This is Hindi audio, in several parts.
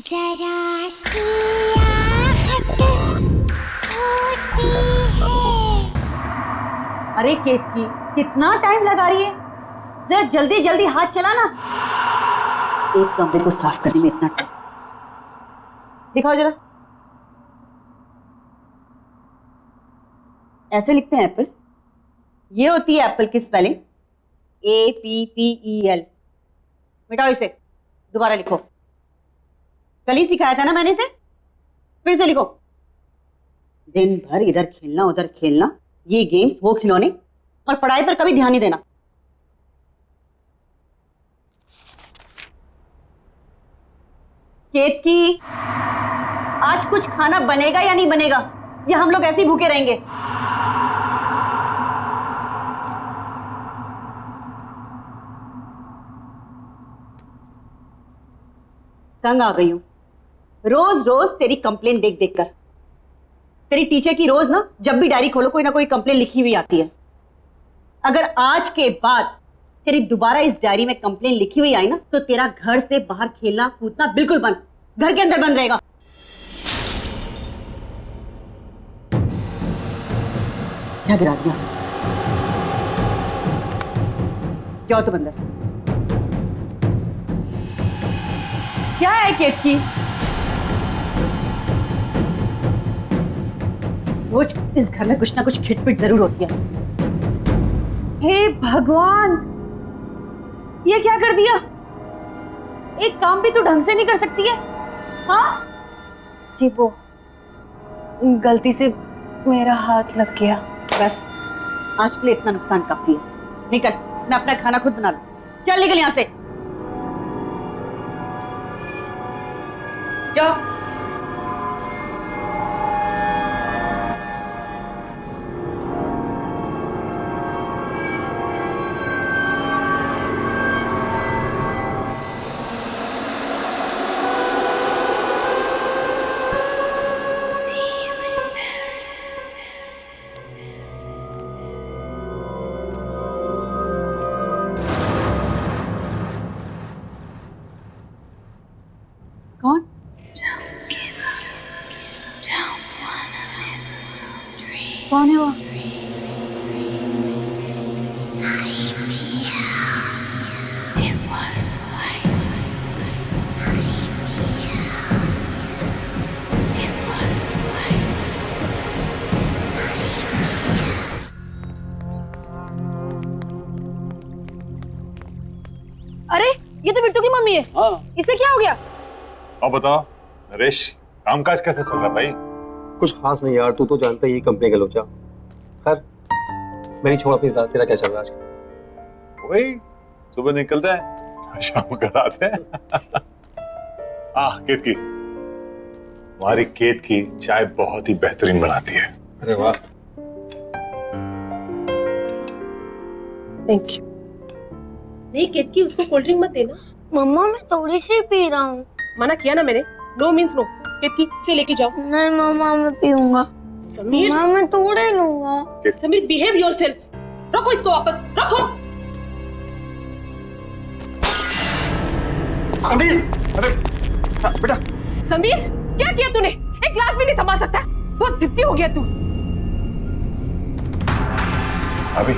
जरा सी आहट होती है। अरे केतकी, कितना टाइम लगा रही है? जरा जल्दी जल्दी हाथ चला ना। एक कमरे को साफ करने में इतना टाइम। दिखाओ जरा। ऐसे लिखते हैं एप्पल। ये होती है एप्पल की स्पेलिंग, APPEL। मिटाओ इसे, दोबारा लिखो। कल ही सिखाया था ना मैंने इसे, फिर से लिखो। दिन भर इधर खेलना उधर खेलना, ये गेम्स वो खिलौने, और पढ़ाई पर कभी ध्यान नहीं देना। केतकी, आज कुछ खाना बनेगा या नहीं बनेगा, या हम लोग ऐसे ही भूखे रहेंगे? तंग आ गई हूं रोज रोज तेरी कंप्लेन देख देख कर। तेरी टीचर की रोज ना, जब भी डायरी खोलो कोई ना कोई कंप्लेन लिखी हुई आती है। अगर आज के बाद तेरी दोबारा इस डायरी में कंप्लेन लिखी हुई आई ना, तो तेरा घर से बाहर खेलना कूदना बिल्कुल बंद, घर के अंदर बंद रहेगा। क्या गिरा दिया? जाओ तुम अंदर। क्या है केतकी? रोज इस घर में कुछ ना कुछ खिटपिट जरूर होती है। हे भगवान, ये क्या कर दिया? एक काम भी तो ढंग से नहीं कर सकती है। हाँ जी, वो गलती से मेरा हाथ लग गया। बस, आज के लिए इतना नुकसान काफी है। निकल, मैं अपना खाना खुद बना लूं। चल निकल यहां से, जाओ। कौन? कौन है वो? अरे, ये तो बिट्टू की मम्मी है। हाँ। इसे क्या हो गया? अब बताओ नरेश, कामकाज कैसे चल रहा है भाई? कुछ खास नहीं यार, तू तो जानता ही है कंपनी का लोचा। खैर, मेरी छोड़, अपनी बता, तेरा क्या चल रहा है आजकल? वही सुबह निकलते हैं, शाम घर आते हैं। खेत की, हमारी खेत की चाय बहुत ही बेहतरीन बनाती है। अरे वाह। Thank you. नहीं केतकी, उसको कोल्ड ड्रिंक मत देना। मम्मा मैं थोड़ी सी पी रहा हूँ। मना किया ना मैंने, नो मीन्स नो। केतकी से लेके जाओ। नहीं मम्मा मैं पीऊंगा। समीर, मम्मा मैं थोड़े लूंगा। Sameer behave yourself. रखो इसको वापस, रखो। समीर, अरे बेटा। समीर, क्या किया तूने? एक ग्लास भी नहीं संभाल सकता? बहुत जिद्दी हो गया तू। अभी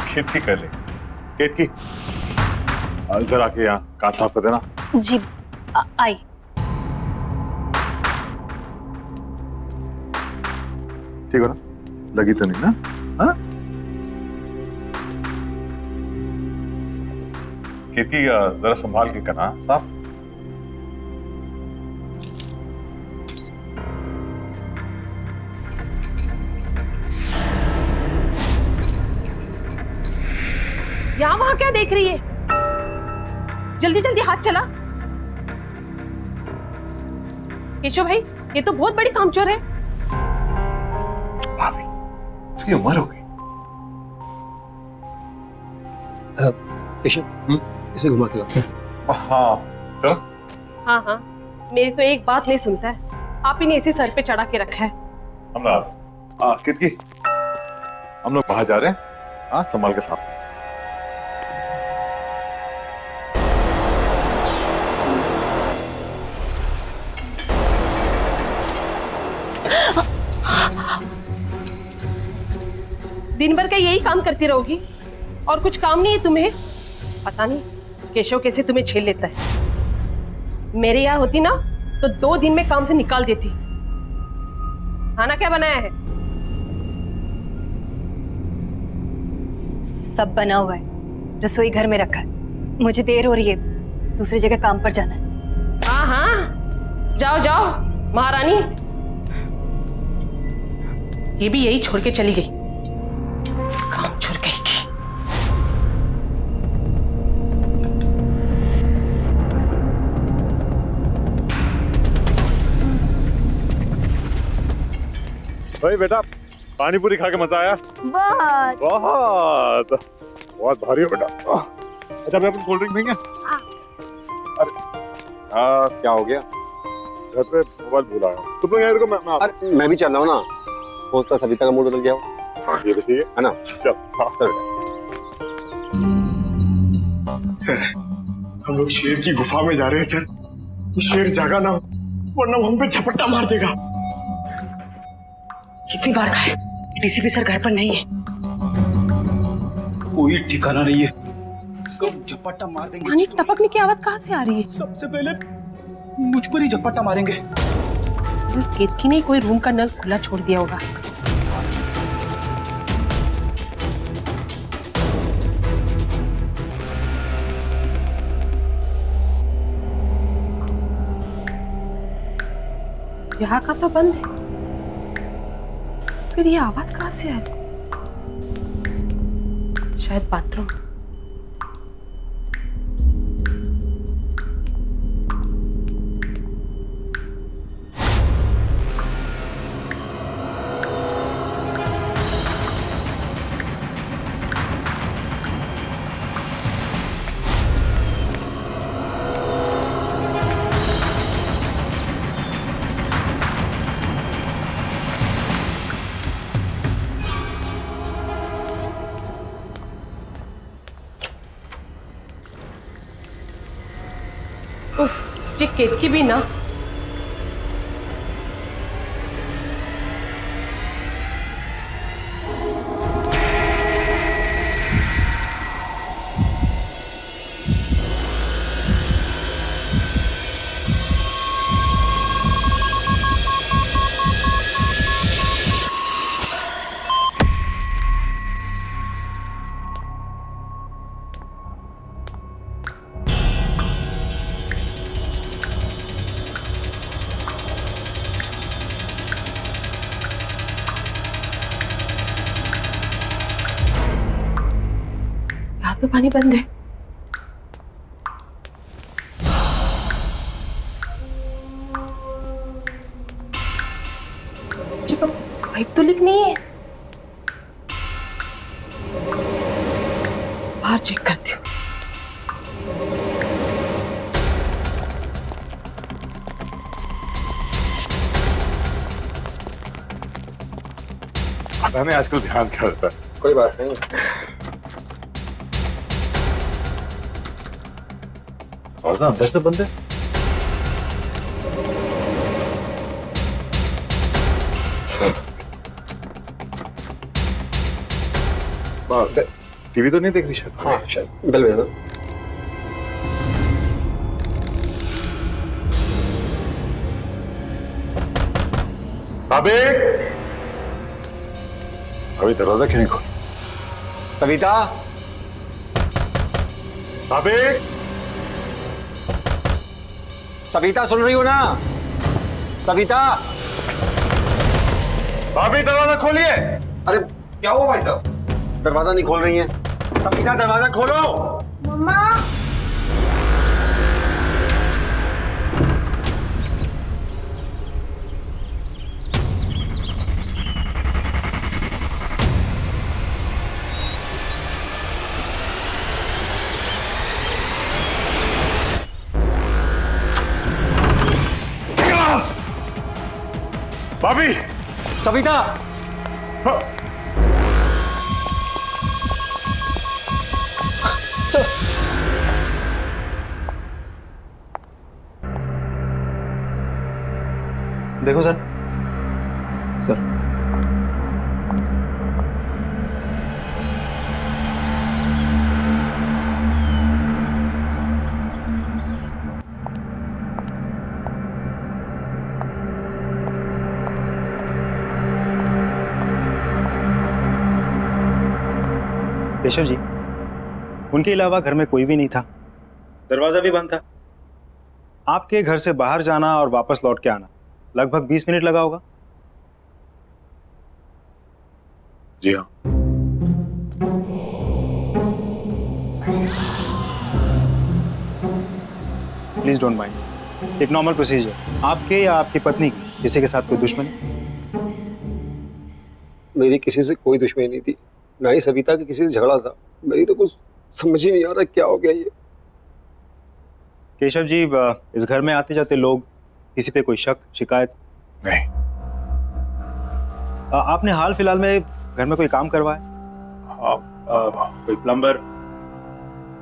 खेत की कर ले, खेत की जरा के यहाँ कांच साफ कर देना। जी आई। ठीक हो ना? लगी तो नहीं ना? हाँ? खेत की जरा संभाल के करना साफ। यहाँ वहां क्या देख रही है? जल्दी जल्दी हाथ चला। केशव भाई, ये तो बहुत बड़ी कामचोर है। भाभी, इसकी उम्र हो गई। केशव, इसे घुमा के लाते हैं। हाँ चलो। हाँ हाँ, मेरी तो एक बात नहीं सुनता है। आप ही ने इसे सर पे चढ़ा के रखा है। हम लोग कितकी, हम लोग बाहर जा रहे हैं। हाँ, संभाल के साफ। दिन भर का यही काम करती रहोगी और कुछ काम नहीं है तुम्हें? पता नहीं केशव कैसे तुम्हें झेल लेता है। मेरे यहाँ होती ना तो 2 दिन में काम से निकाल देती। खाना क्या बनाया है? सब बना हुआ है, रसोई घर में रखा है। मुझे देर हो रही है, दूसरी जगह काम पर जाना है। हाँ हाँ, जाओ जाओ महारानी। ये भी यही छोड़ के चली गई, काम छोड़ गई की। भाई बेटा, पानी पूरी खा के मजा आया? बहुत। बहुत बहुत भारी हो बेटा। अच्छा मैं अपन कोल्ड ड्रिंक पीएंगे? अरे क्या हो गया? घर पे मोबाइल भूल आया। तुम लोग यार को अरे मैं भी चल रहा हूँ ना, हो सकता है सविता का मूड बदल गया हो। ये तो ठीक है ना? चल हाँ। चल सर, हम लोग शेर की गुफा में जा रहे हैं सर। ये शेर जागा ना हो, वरना वो हम पे झपट्टा मार देगा। कितनी बार कहा है डीसीपी सर घर पर नहीं है। कोई ठिकाना नहीं है, कब झपट्टा मार देंगे। पानी टपकने की आवाज कहाँ से आ रही है? सबसे पहले मुझ पर ही झपट्टा मारेंगे। उस किरकी ने कोई रूम का नल खुला छोड़ दिया होगा। यहाँ का तो बंद है, फिर ये आवाज कहाँ से आ रही? शायद बाथरूम। उफ, ये केतकी भी ना। यहाँ तो पानी बंद है। पाइप तो लीक नहीं है। बाहर चेक करती हूँ। मैंने आजकल ध्यान क्या रहता है? कोई बात नहीं। और ना अंदर से बंद है। टीवी तो नहीं देख रही शायद? हाँ शायद बेल बजा। अबे अभी दरवाजा क्यों नहीं खोल? सविता, अबे सविता सुन रही हो ना? सविता, भाभी दरवाजा खोलिए। अरे क्या हुआ भाई साहब? दरवाजा नहीं खोल रही है। सविता दरवाजा खोलो। मम्मा। भाभी, सविता, हाँ। देखो सर। सर केशव जी, उनके अलावा घर में कोई भी नहीं था, दरवाजा भी बंद था। आपके घर से बाहर जाना और वापस लौट के आना लगभग 20 मिनट लगा होगा। जी हाँ। प्लीज डोंट माइंड, एक नॉर्मल प्रोसीजर। आपके या आपकी पत्नी की किसी के साथ कोई दुश्मनी? मेरी किसी से कोई दुश्मनी नहीं थी, ना ही सविता के किसी से झगड़ा था। मेरी तो कुछ समझ ही नहीं आ रहा क्या हो गया ये। केशव जी, इस घर में आते जाते लोग, किसी पे कोई शक शिकायत? नहीं। आपने हाल फिलहाल में घर में कोई काम करवाया? कोई प्लम्बर,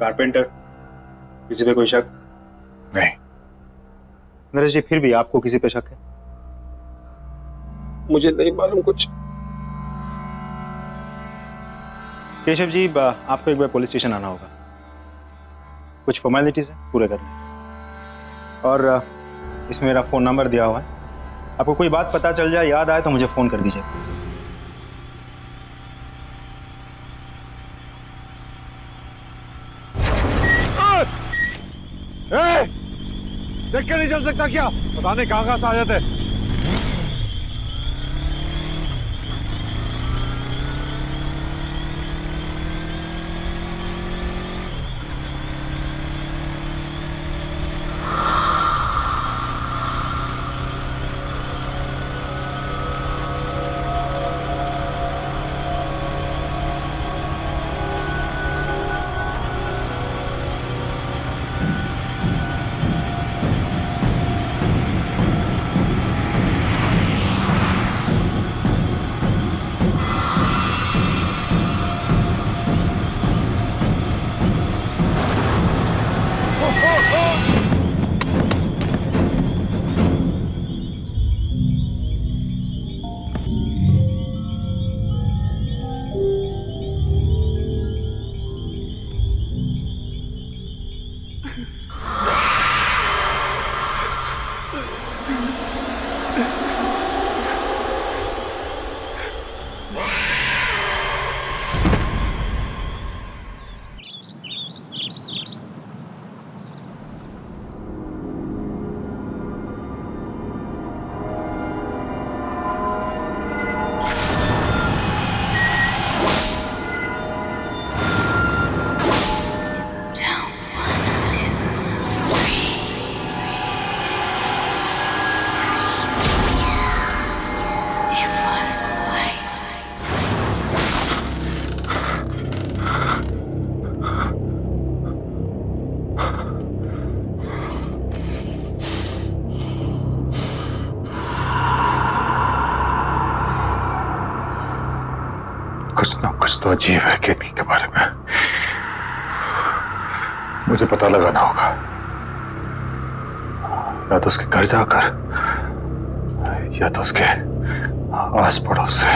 कारपेंटर, किसी पे कोई शक? नहीं। नरेश जी, फिर भी आपको किसी पे शक है? मुझे नहीं मालूम कुछ। केशव जी, आपको एक बार पुलिस स्टेशन आना होगा, कुछ फॉर्मेलिटीज है पूरे करने, और इसमें मेरा फ़ोन नंबर दिया हुआ है। आपको कोई बात पता चल जाए, याद आए तो मुझे फ़ोन कर दीजिए। देख के नहीं चल सकता क्या? पता नहीं कहाँ से आ जाते। कुछ तो अजीब है केतकी के बारे में। मुझे पता लगाना होगा, या तो उसके घर जाकर या तो उसके आस पड़ोस से।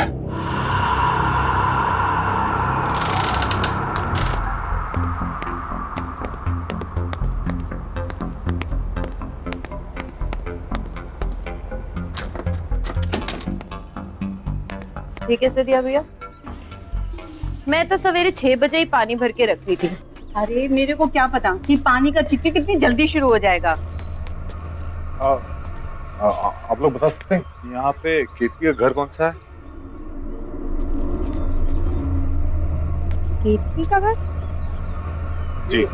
ये कैसे दिया भैया? मैं तो सवेरे 6 बजे ही पानी भर के रख ली थी। अरे मेरे को क्या पता कि पानी का चिकचिक कितनी जल्दी शुरू हो जाएगा। आप लोग बता सकते हैं यहाँ पे केतकी का घर कौन सा है? केतकी का घर? जी।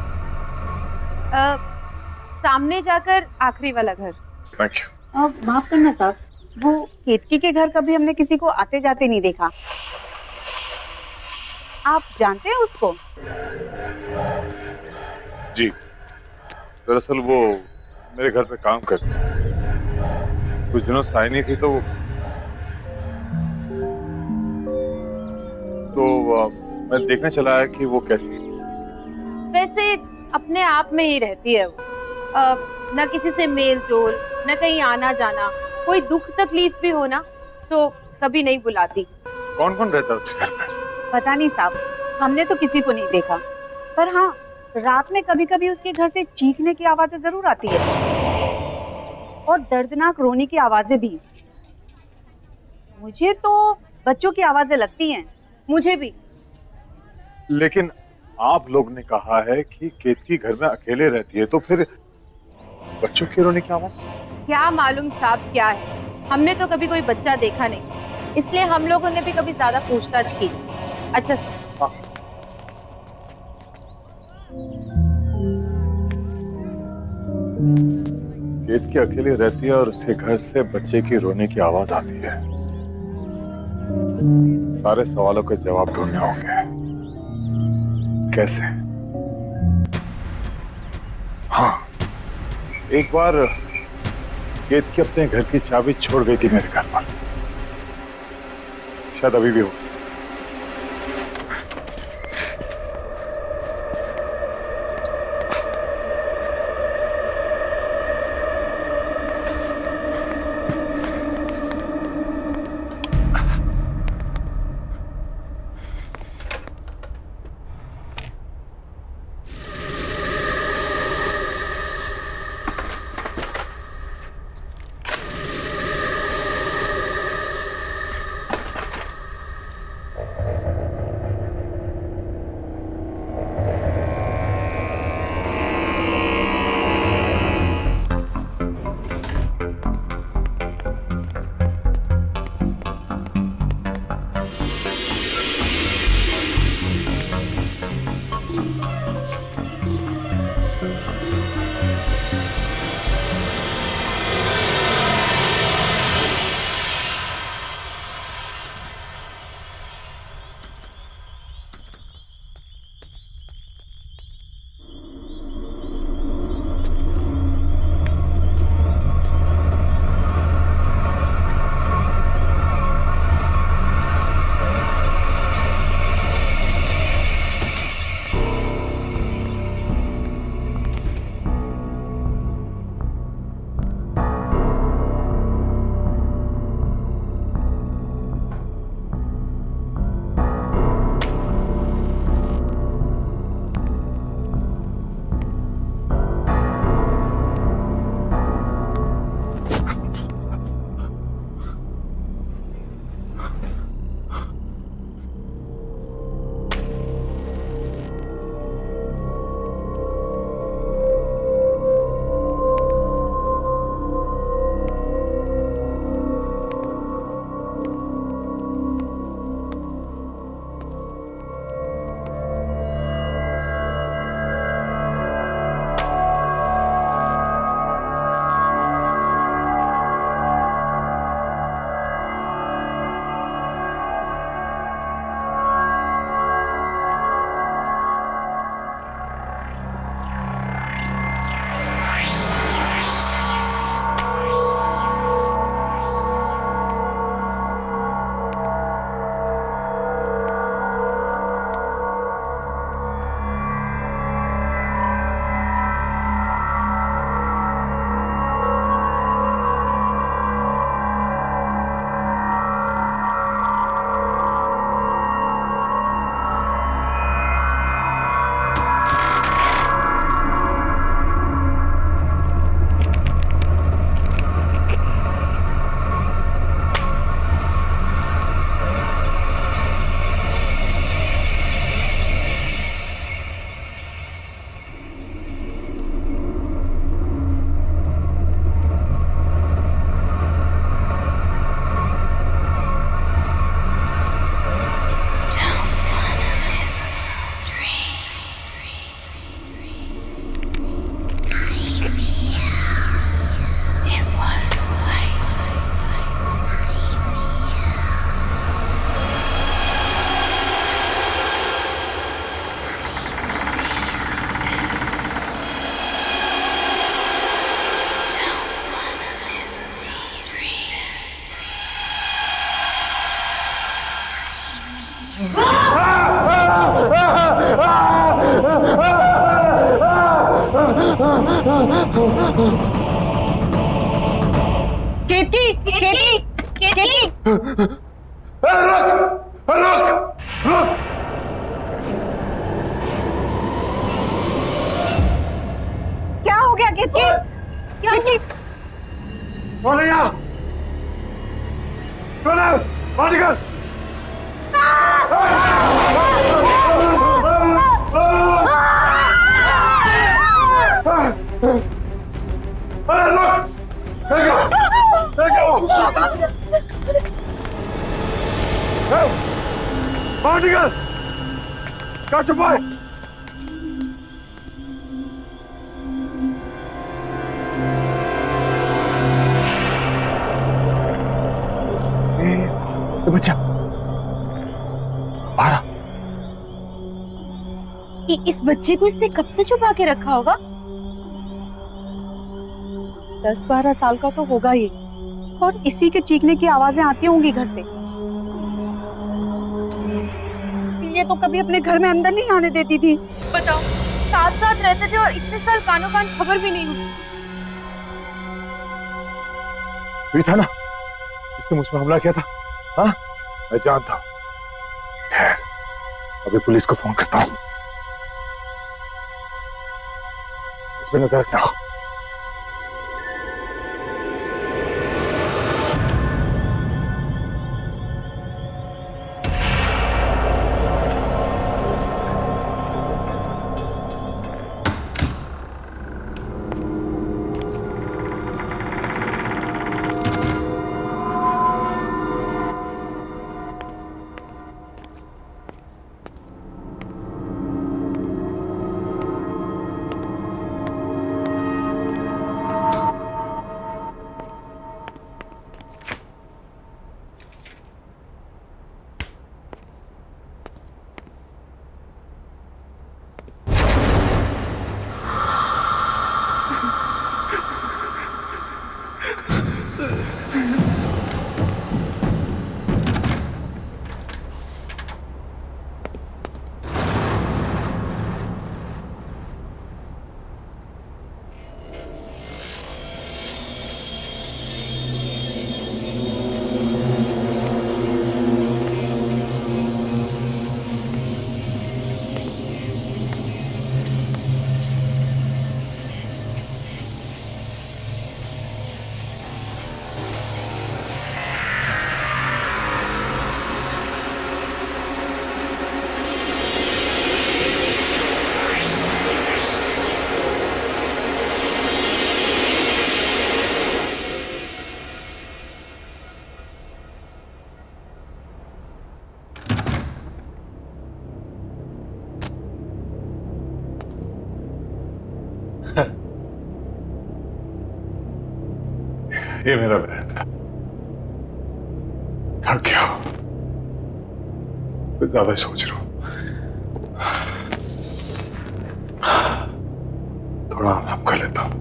सामने जाकर आखिरी वाला घर। Thank you. माफ करना साहब, वो केतकी के घर कभी हमने किसी को आते जाते नहीं देखा। आप जानते हैं उसको? जी, दरअसल वो मेरे घर पे काम करती है। कुछ दिनों से आई नहीं थी तो मैं देखने चला आया कि वो कैसी है। वैसे अपने आप में ही रहती है वो, न किसी से मेल जोल, न कहीं आना जाना। कोई दुख तकलीफ भी हो ना तो कभी नहीं बुलाती। कौन कौन रहता है उसके घर पे? पता नहीं साहब, हमने तो किसी को नहीं देखा, पर हाँ रात में कभी कभी उसके घर से चीखने की आवाजें जरूर आती है और दर्दनाक रोने की आवाजें भी। मुझे तो बच्चों की आवाजें लगती हैं। मुझे भी। लेकिन आप लोग ने कहा है कि केतकी घर में अकेले रहती है, तो फिर बच्चों के रोने की आवाज? क्या मालूम साहब क्या है, हमने तो कभी कोई बच्चा देखा नहीं, इसलिए हम लोगों ने भी कभी ज्यादा पूछताछ की। अच्छा सर। हाँ। केतकी अकेले रहती है और उसके घर से बच्चे की रोने की आवाज आती है। सारे सवालों के जवाब ढूंढने होंगे। कैसे? हाँ, एक बार केतकी अपने घर की चाबी छोड़ गई थी मेरे घर पर, शायद अभी भी हो। केतकी, केतकी, केतकी। रुक, रुक, रुक। क्या हो गया केतकी? क्या कौन है यहाँ? कौन है? बाहर निकल। बाहर निकल, क्या छुपा है? ये बच्चा बाहर आ। इस बच्चे को इसने कब से छुपा के रखा होगा? 10-12 साल का तो होगा ये, और इसी के चीखने की आवाजें आती होंगी घर से। ये तो कभी अपने घर में अंदर नहीं आने देती थी। बताओ, साथ साथ रहते थे और इतने साल कानों कान खबर भी नहीं हुई। वही था ना जिसने मुझ पर हमला किया था? हाँ, मैं जानता हूँ। खैर, अभी पुलिस को फोन करता हूँ। इस पे नजर रखना। ये मेरा बहन था। थक गया, मैं ज्यादा ही सोच रहा हूं। थोड़ा आराम कर लेता हूं।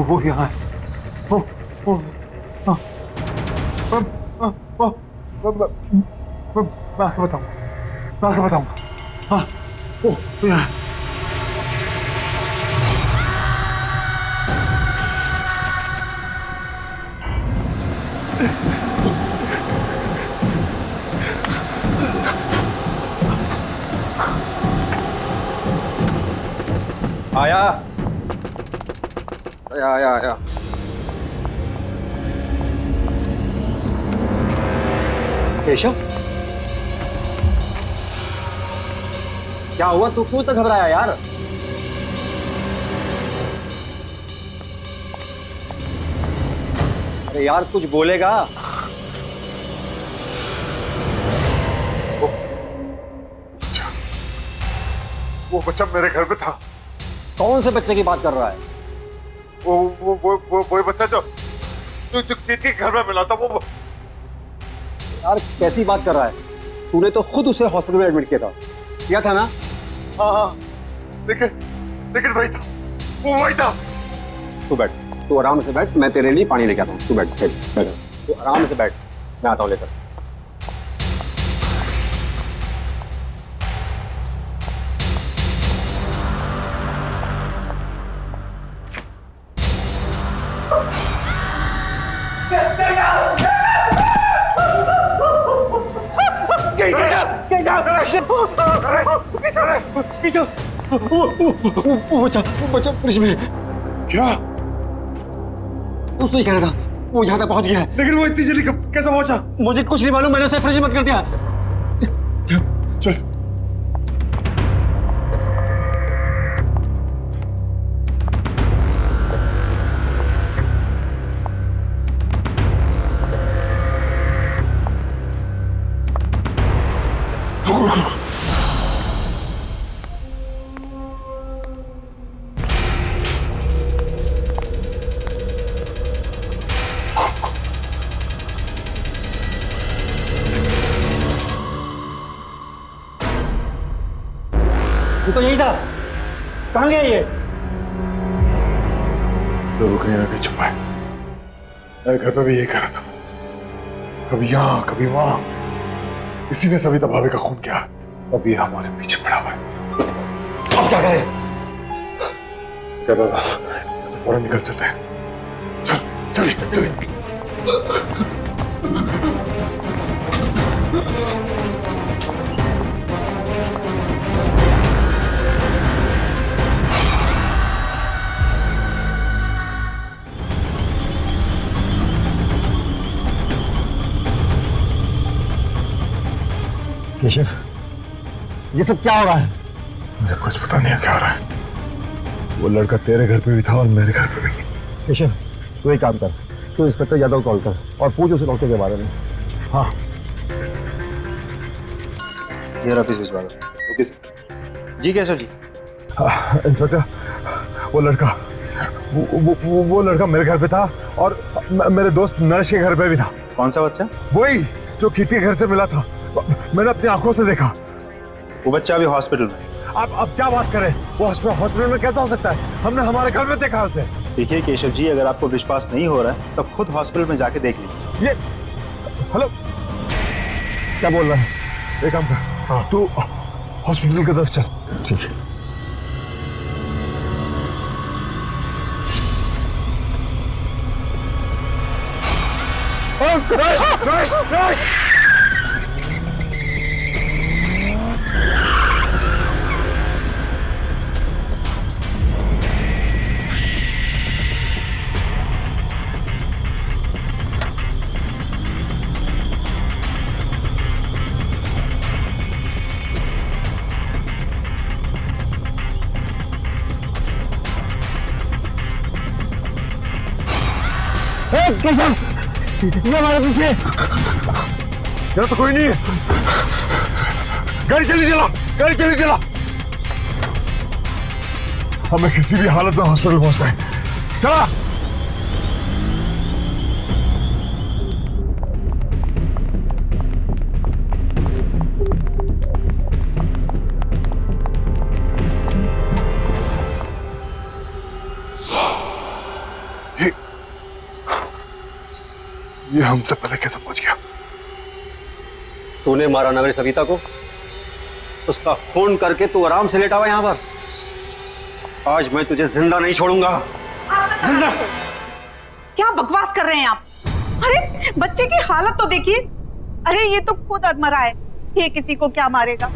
वो यहाँ है। मैं आके बताऊंगा। हाँ, वो यहाँ है। आया। केशव, क्या हुआ? तू क्यों तक घबराया यार? अरे यार कुछ बोलेगा। वो बच्चा मेरे घर पे था। कौन से बच्चे की बात कर रहा है? वो बच्चा जो किट के घर में मिला था। वो यार कैसी बात कर रहा है? तूने तो खुद उसे हॉस्पिटल में एडमिट किया था ना? हाँ, लेकिन वही था, वो वही था। तू बैठ, तू आराम से बैठ, मैं तेरे लिए पानी लेके आता हूँ। तू बैठ, तू आराम से बैठ, मैं आता हूँ लेकर। गई वो बच्चा फ्रिज में। क्या? उसको ही कह रहा था, वो यहाँ तक पहुंच गया है। लेकिन वो इतनी जल्दी कैसे पहुंचा? मुझे कुछ नहीं मालूम, मैंने उसे फ्रिज में बंद कर दिया। चल ये तो यही था, कहाँ गया ये? जरूर कहीं ना कहीं छुपा है। मेरे घर पे भी यही करा था, कभी यहाँ कभी वहां। इसी ने सविता भाभी का खून किया, अब ये हमारे पीछे पड़ा हुआ है। अब क्या करें? क्या पता, तो फौरन निकल चलते हैं। चल चल चल। केशव, ये सब क्या हो रहा है? मुझे कुछ पता नहीं है क्या हो रहा है। वो लड़का तेरे घर पे भी था और मेरे घर पे भी। केशव, तू एक काम कर, तू इंस्पेक्टर यादव कॉल कर और पूछ उसे डॉक्टर के बारे में। हाँ, ये ऑफिस भिजवा दो। Okay sir. जी केशव जी। इंस्पेक्टर, वो लड़का वो लड़का मेरे घर पे था और मेरे दोस्त नरेश के घर पे भी था। कौन सा बच्चा? वही जो कीर्ति के घर से मिला था, मैंने अपनी आंखों से देखा। वो बच्चा अभी हॉस्पिटल में। अब क्या बात करें, वो हॉस्पिटल में कैसा हो सकता है? हमने हमारे घर में देखा उसे। देखिए केशव जी, अगर आपको विश्वास नहीं हो रहा है तब खुद हॉस्पिटल में जाके देख लीजिए। ये हेलो, क्या बोल रहा है? एक काम कर, हाँ तू हॉस्पिटल की तरफ चल। ठीक है। नरेश! केशव, ये हमारे पीछे। यहाँ तो कोई नहीं है। गाड़ी चली चला। हमें किसी भी हालत में हॉस्पिटल पहुंचना है। चला। ये हमसे पहले कैसे पहुंच गया? तूने मारा ना मेरी सविता को, उसका खून करके तू आराम से लेटा हुआ यहाँ पर। आज मैं तुझे जिंदा नहीं छोड़ूंगा। जिंदा! क्या बकवास कर रहे हैं आप? अरे बच्चे की हालत तो देखिए। अरे ये तो खुद अधमरा है, ये किसी को क्या मारेगा?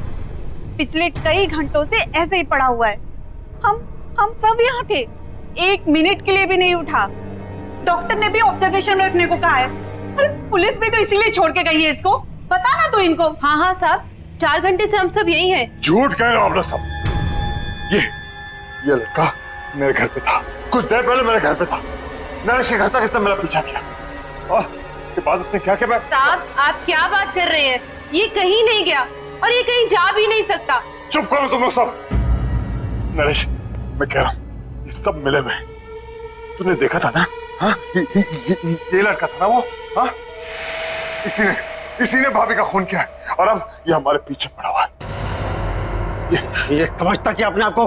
पिछले कई घंटों से ऐसे ही पड़ा हुआ है। हम सब यहाँ थे, 1 मिनट के लिए भी नहीं उठा। डॉक्टर ने भी ऑब्जर्वेशन में रखने को कहा है। अरे पुलिस भी तो इसीलिए छोड़ के गई है इसको। बता ना तू इनको। हाँ साहब, 4 घंटे से हम सब यही हैं। झूठ कह रहे हो आप लोग सब। ये लड़का मेरे घर पे था, कुछ देर पहले मेरे घर पे था। नरेश के घर तक इसने मेरा पीछा किया और उसके बाद उसने क्या किया? साहब, आप क्या बात कर रहे हैं? ये कहीं नहीं गया और ये कहीं जा भी नहीं सकता। चुप करो तुम लोग सब। नरेश, मैं कह रहा हूँ ये सब मिले हुए। तूने देखा था ना? हाँ, ये लड़का था ना वो। हाँ, इसी ने भाभी का खून किया है और अब ये हमारे पीछे पड़ा हुआ है। ये समझता कि अपने आप को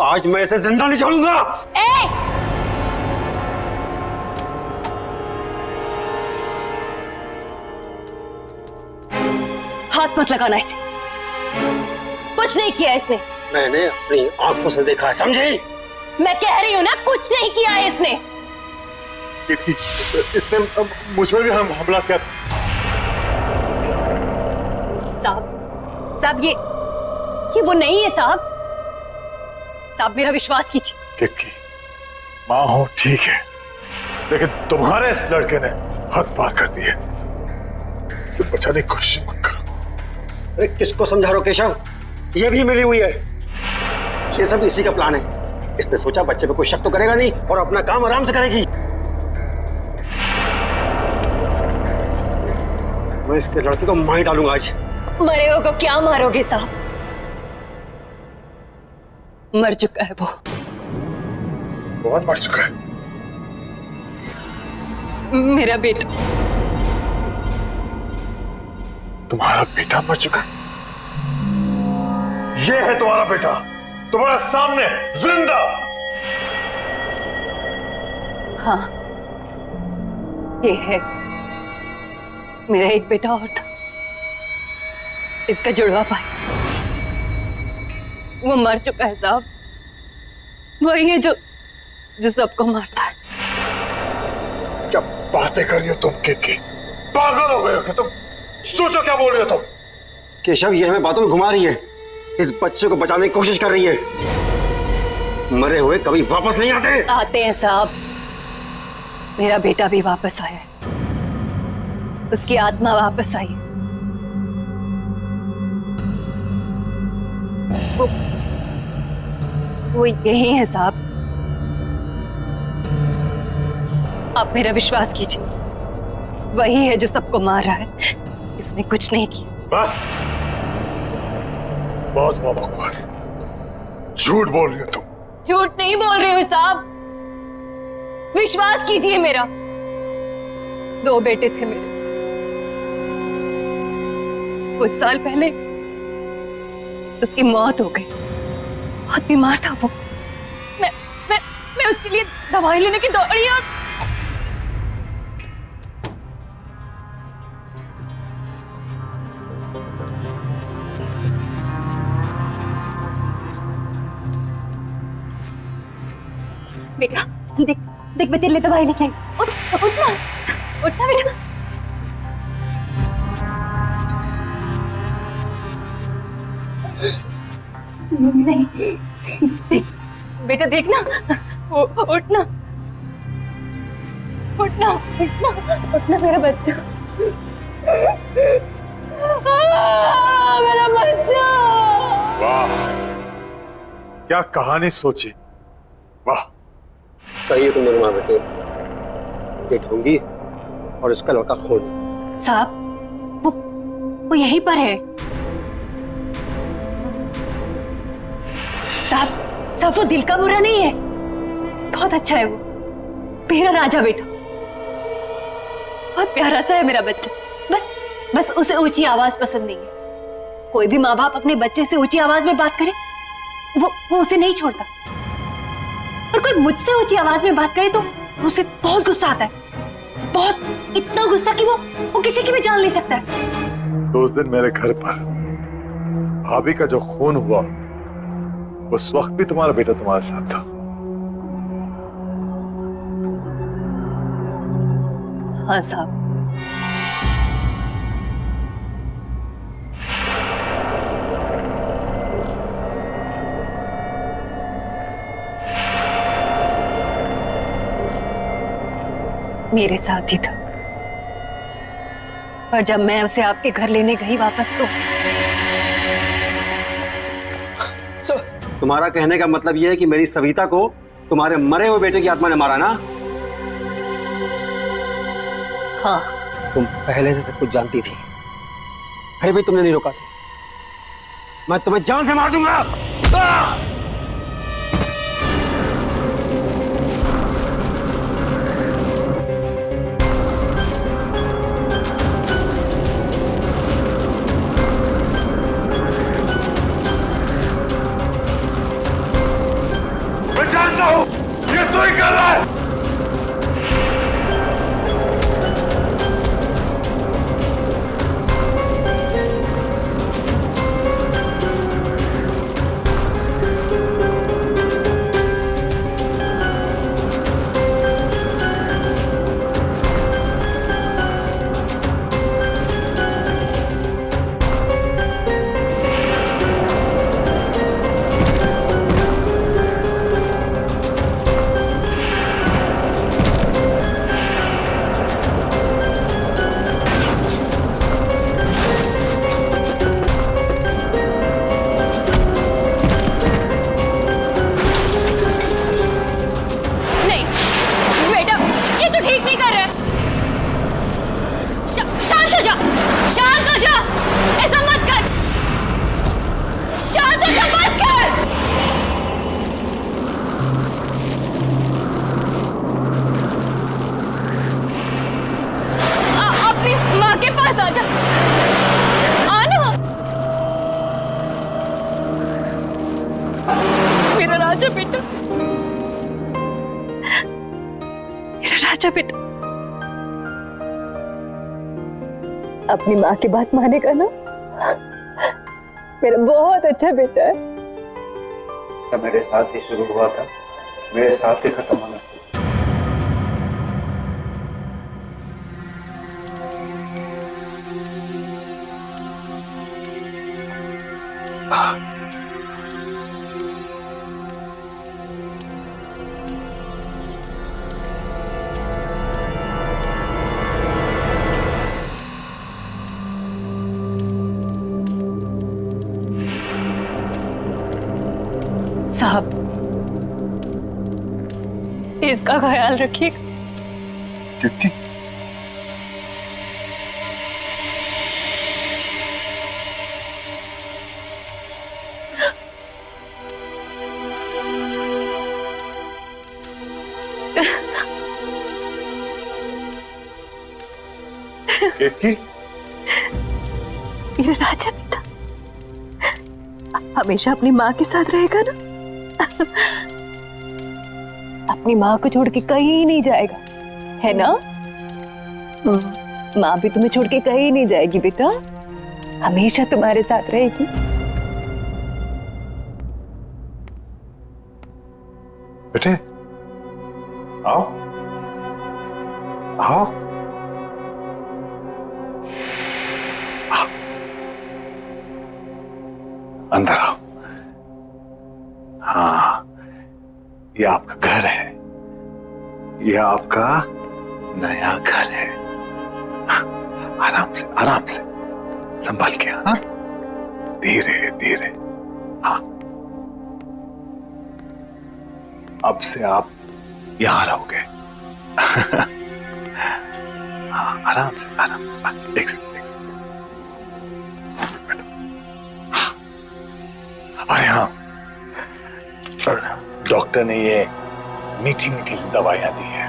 आज मैं इसे जिंदा नहीं छोड़ूंगा। हाथ मत लगाना इसे, कुछ नहीं किया इसने। मैंने अपनी आंखों से देखा है, समझी? मैं कह रही हूँ ना, कुछ नहीं किया है इसने। इसने मुझ पर भी हमला किया था। साहब ये वो नहीं है साहब। साहब मेरा विश्वास कीजिए। किक्की, माँ हो ठीक है, लेकिन तुम्हारे इस लड़के ने हद पार कर दी है। इसे बचाने की कोशिश मत करो। अरे किसको समझा रहे हो केशव? ये भी मिली हुई है। ये सब इसी का प्लान है। इसने सोचा बच्चे पे कोई शक तो करेगा नहीं और अपना काम आराम से करेगी। मैं इसके लड़के को मार डालूंगा आज। मरे हो को क्या मारोगे साहब? मर चुका है वो। कौन मर चुका है? मेरा बेटा। तुम्हारा बेटा मर चुका है? ये है तुम्हारा बेटा, तुम्हारे सामने जिंदा। हाँ, ये है। मेरा एक बेटा और था, इसका जुड़वा भाई। वो मर चुका है साहब। वही है जो सबको मारता है। क्या बातें कर रही हो तुम किक्की? पागल हो गए हो क्या तुम? सोचो क्या बोल रही हो तुम? केशव ये हमें बातों में घुमा रही है। इस बच्चे को बचाने की कोशिश कर रही है। मरे हुए कभी वापस नहीं आते। आते हैं साहब। मेरा बेटा भी वापस आया है। उसकी आत्मा वापस आई है। वो यही है साहब। आप मेरा विश्वास कीजिए। वही है जो सबको मार रहा है। इसने कुछ नहीं किया। बस, बहुत हुआ बकवास। झूठ बोल रही हो तुम। झूठ नहीं बोल रही हूँ साहब। विश्वास कीजिए मेरा। 2 बेटे थे मेरे। कुछ साल पहले उसकी मौत हो गई। बहुत बीमार था वो। मैं उसके लिए दवाई लेने की दौड़ी और बेटा देख देख मैं तेरे लिए दवाई लेके आई। उठना उठना बेटा। नहीं देख बेटा, देखना। उठना उठना उठना उठना मेरा बच्चा। मेरा बच्चा। वाह, क्या कहानी सोची। वाह, सही है तुम दोनों माँ बेटे। ये ढोंगी और इसका लड़का खून। साहब वो यहीं पर है। साहब वो दिल का बुरा नहीं है। बहुत अच्छा है वो। मेरा राजा बेटा। बहुत प्यारा सा है मेरा बच्चा। बस उसे ऊंची आवाज पसंद नहीं है। कोई भी माँ बाप अपने बच्चे से ऊंची आवाज में बात करे वो उसे नहीं छोड़ता। और कोई मुझसे ऊंची आवाज में बात करे तो उसे बहुत गुस्सा आता है। बहुत, इतना गुस्सा कि वो किसी की भी जान ले सकता है। तो उस दिन मेरे घर पर भाभी का जो खून हुआ, उस वक्त भी तुम्हारा बेटा तुम्हारे साथ था। हाँ साहब। मेरे साथ ही था। पर जब मैं उसे आपके घर लेने गई वापस तो तुम्हारा कहने का मतलब यह है कि मेरी सविता को तुम्हारे मरे हुए बेटे की आत्मा ने मारा ना? हाँ। तुम पहले से सब कुछ जानती थी, फिर भी तुमने नहीं रोका से। मैं तुम्हें जान से मार दूंगा। मैं जानता हूं ये तू ही कर रहा है। राजा बेटा, मेरा राजा बेटा। अपनी माँ की बात मानेगा ना? मेरा बहुत अच्छा बेटा है। मेरे साथ ही शुरू हुआ था, मेरे साथ ही खत्म होना। साहब, इसका ख्याल रखिएगा। कितनी केतकी, मेरा राजा बेटा हमेशा अपनी माँ के साथ रहेगा ना? अपनी माँ को छोड़ के कहीं नहीं जाएगा, है ना? माँ भी तुम्हें छोड़ के कहीं नहीं जाएगी बेटा, हमेशा तुम्हारे साथ रहेगी। बेटे आओ आओ। अंदर आओ। हाँ, ये आपका घर है, ये आपका नया घर है। आराम से संभाल के। हाँ, धीरे धीरे। हाँ, अब से आप यहां रहोगे। हाँ, आराम से। एक सेकंड। अरे हाँ, डॉक्टर ने ये मीठी मीठी सी दवाइयां दी है।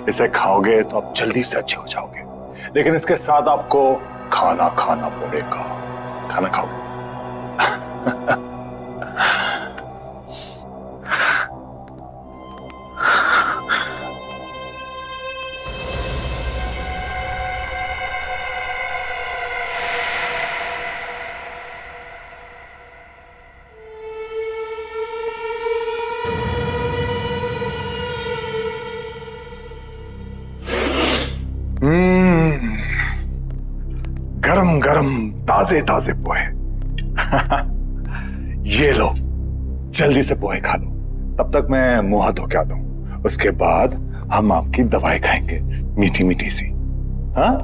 इसे खाओगे तो आप जल्दी से अच्छे हो जाओगे, लेकिन इसके साथ आपको खाना खाना पड़ेगा। खाना खाओगे? गरम गरम ताजे ताजे पोहे। ये लो, जल्दी से पोहे खा लो, तब तक मैं मुंह हाथ धो के आता हूं। उसके बाद हम आपकी दवाई खाएंगे, मीठी मीठी सी। हाँ?